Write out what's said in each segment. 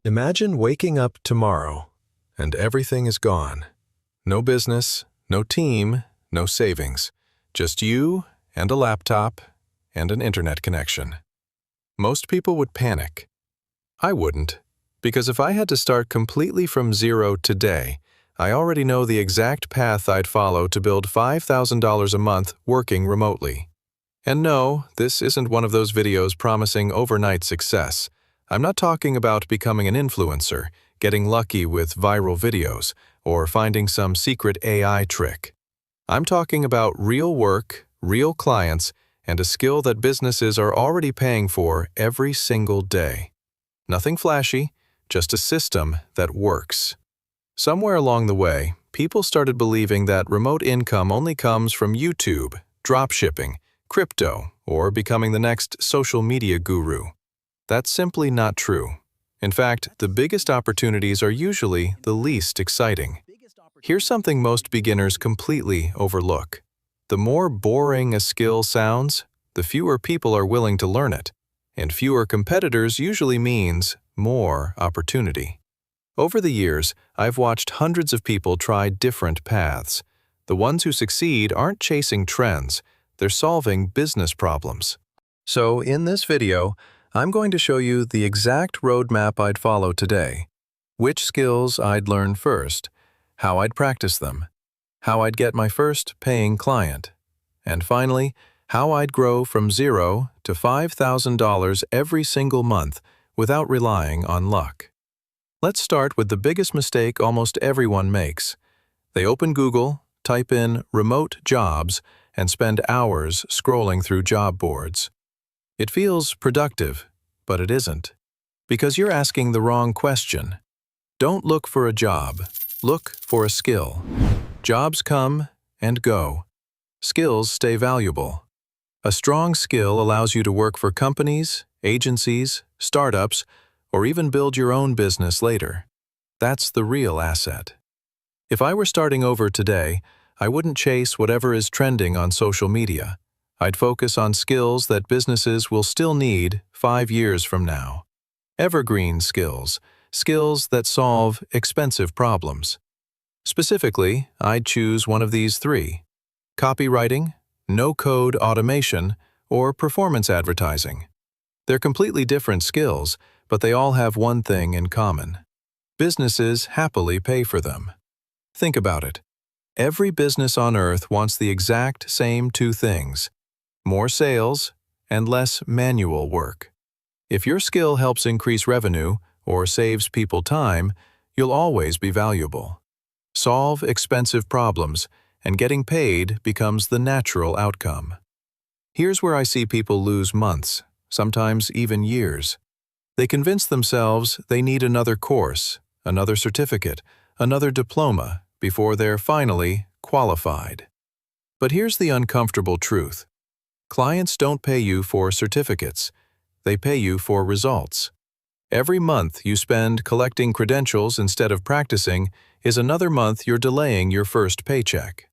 Imagine waking up tomorrow and everything is gone. No business, no team, no savings. Just you and a laptop and an internet connection. Most people would panic. I wouldn't, because if I had to start completely from zero today, I already know the exact path I'd follow to build $5,000 a month working remotely. And no, this isn't one of those videos promising overnight success. I'm not talking about becoming an influencer, getting lucky with viral videos, or finding some secret AI trick. I'm talking about real work, real clients, and a skill that businesses are already paying for every single day. Nothing flashy, just a system that works. Somewhere along the way, people started believing that remote income only comes from YouTube, dropshipping, crypto, or becoming the next social media guru. That's simply not true. In fact, the biggest opportunities are usually the least exciting. Here's something most beginners completely overlook. The more boring a skill sounds, the fewer people are willing to learn it, and fewer competitors usually means more opportunity. Over the years, I've watched hundreds of people try different paths. The ones who succeed aren't chasing trends, they're solving business problems. So in this video, I'm going to show you the exact roadmap I'd follow today, which skills I'd learn first, how I'd practice them, how I'd get my first paying client, and finally, how I'd grow from $0 to $5,000 every single month without relying on luck. Let's start with the biggest mistake almost everyone makes. They open Google, type in remote jobs, and spend hours scrolling through job boards. It feels productive, but it isn't, because you're asking the wrong question. Don't look for a job, look for a skill. Jobs come and go. Skills stay valuable. A strong skill allows you to work for companies, agencies, startups, or even build your own business later. That's the real asset. If I were starting over today, I wouldn't chase whatever is trending on social media. I'd focus on skills that businesses will still need 5 years from now. Evergreen skills, skills that solve expensive problems. Specifically, I'd choose one of these 3: copywriting, no-code automation, or performance advertising. They're completely different skills, but they all have one thing in common. Businesses happily pay for them. Think about it. Every business on earth wants the exact same 2 things: more sales and less manual work. If your skill helps increase revenue or saves people time, you'll always be valuable. Solve expensive problems, and getting paid becomes the natural outcome. Here's where I see people lose months, sometimes even years. They convince themselves they need another course, another certificate, another diploma before they're finally qualified. But here's the uncomfortable truth. Clients don't pay you for certificates. They pay you for results. Every month you spend collecting credentials instead of practicing is another month you're delaying your first paycheck.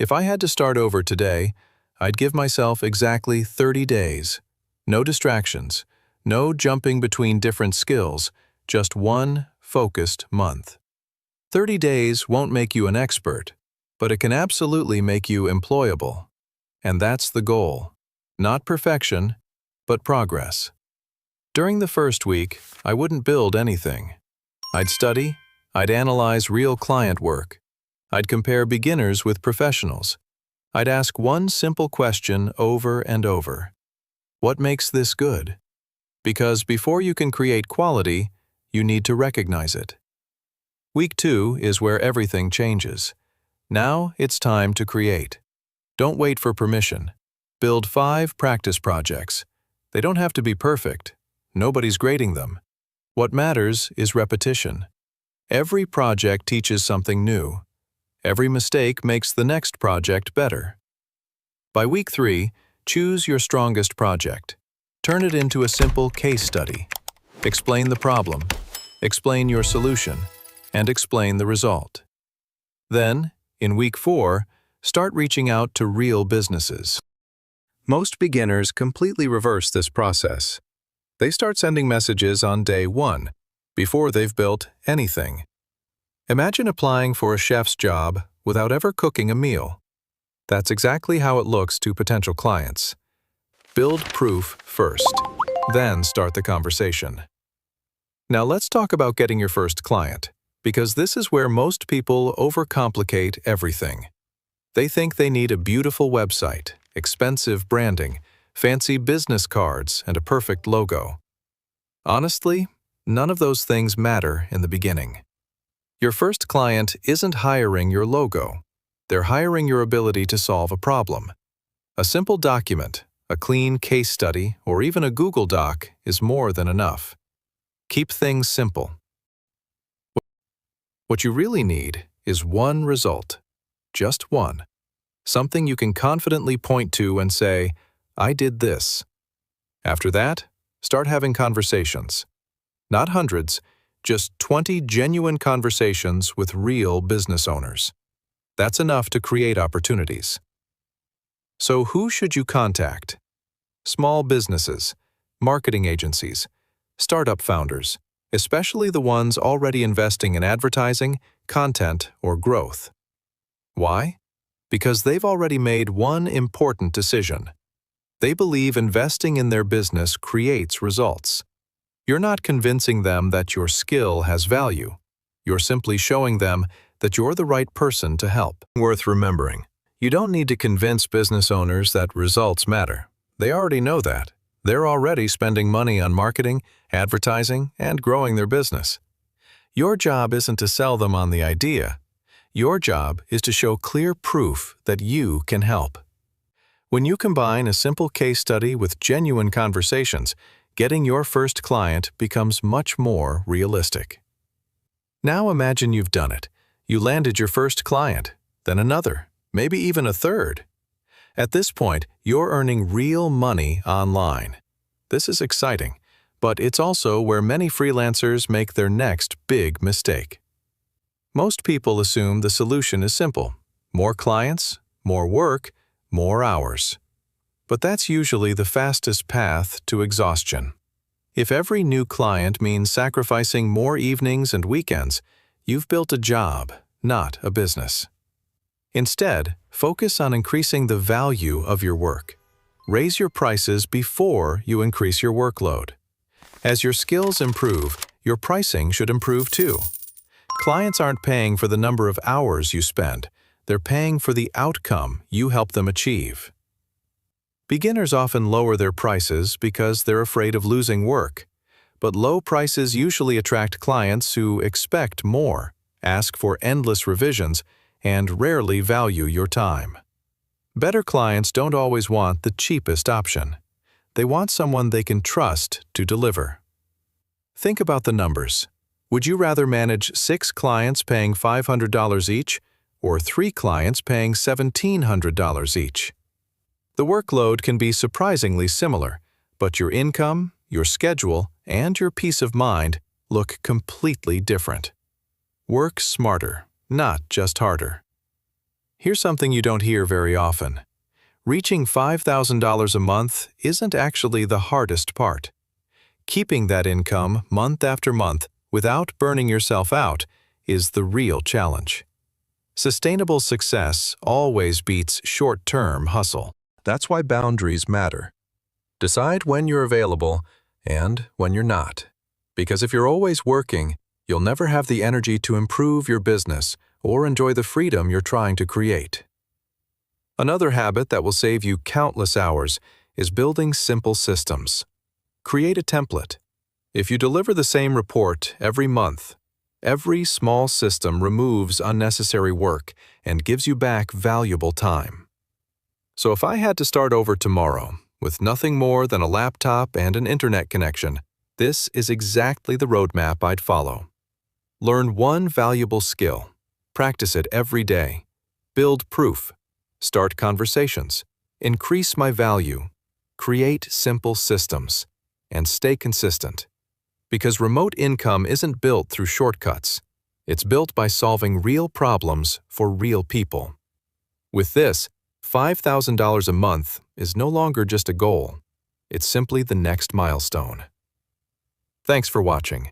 If I had to start over today, I'd give myself exactly 30 days. No distractions, no jumping between different skills, just one focused month. 30 days won't make you an expert, but it can absolutely make you employable. And that's the goal. Not perfection, but progress. During the first week, I wouldn't build anything. I'd study, I'd analyze real client work. I'd compare beginners with professionals. I'd ask one simple question over and over. What makes this good? Because before you can create quality, you need to recognize it. Week 2 is where everything changes. Now it's time to create. Don't wait for permission. Build 5 practice projects. They don't have to be perfect. Nobody's grading them. What matters is repetition. Every project teaches something new. Every mistake makes the next project better. By week 3, choose your strongest project. Turn it into a simple case study. Explain the problem, explain your solution, and explain the result. Then, in week 4, start reaching out to real businesses. Most beginners completely reverse this process. They start sending messages on day 1. before they've built anything. Imagine applying for a chef's job without ever cooking a meal. That's exactly how it looks to potential clients. Build proof first, then start the conversation. Now let's talk about getting your first client, because this is where most people overcomplicate everything. They think they need a beautiful website, expensive branding, fancy business cards, and a perfect logo. Honestly, none of those things matter in the beginning. Your first client isn't hiring your logo. They're hiring your ability to solve a problem. A simple document, a clean case study, or even a Google Doc is more than enough. Keep things simple. What you really need is one result. Just one. Something you can confidently point to and say, "I did this." After that, start having conversations. Not hundreds, just 20 genuine conversations with real business owners. That's enough to create opportunities. So who should you contact? Small businesses, marketing agencies, startup founders, especially the ones already investing in advertising, content, or growth. Why? Because they've already made one important decision. They believe investing in their business creates results. You're not convincing them that your skill has value. You're simply showing them that you're the right person to help. Worth remembering, you don't need to convince business owners that results matter. They already know that. They're already spending money on marketing, advertising, and growing their business. Your job isn't to sell them on the idea. Your job is to show clear proof that you can help. When you combine a simple case study with genuine conversations, getting your first client becomes much more realistic. Now imagine you've done it. You landed your first client, then another, maybe even a third. At this point, you're earning real money online. This is exciting, but it's also where many freelancers make their next big mistake. Most people assume the solution is simple: more clients, more work, more hours. But that's usually the fastest path to exhaustion. If every new client means sacrificing more evenings and weekends, you've built a job, not a business. Instead, focus on increasing the value of your work. Raise your prices before you increase your workload. As your skills improve, your pricing should improve too. Clients aren't paying for the number of hours you spend. They're paying for the outcome you help them achieve. Beginners often lower their prices because they're afraid of losing work. But low prices usually attract clients who expect more, ask for endless revisions, and rarely value your time. Better clients don't always want the cheapest option. They want someone they can trust to deliver. Think about the numbers. Would you rather manage 6 clients paying $500 each, or 3 clients paying $1,700 each? The workload can be surprisingly similar, but your income, your schedule, and your peace of mind look completely different. Work smarter, not just harder. Here's something you don't hear very often. Reaching $5,000 a month isn't actually the hardest part. Keeping that income month after month without burning yourself out is the real challenge. Sustainable success always beats short-term hustle. That's why boundaries matter. Decide when you're available and when you're not. Because if you're always working, you'll never have the energy to improve your business or enjoy the freedom you're trying to create. Another habit that will save you countless hours is building simple systems. Create a template. If you deliver the same report every month, every small system removes unnecessary work and gives you back valuable time. So if I had to start over tomorrow with nothing more than a laptop and an internet connection, this is exactly the roadmap I'd follow. Learn one valuable skill. Practice it every day. Build proof. Start conversations. Increase my value. Create simple systems. And stay consistent. Because remote income isn't built through shortcuts. It's built by solving real problems for real people. With this, $5,000 a month is no longer just a goal. It's simply the next milestone. Thanks for watching.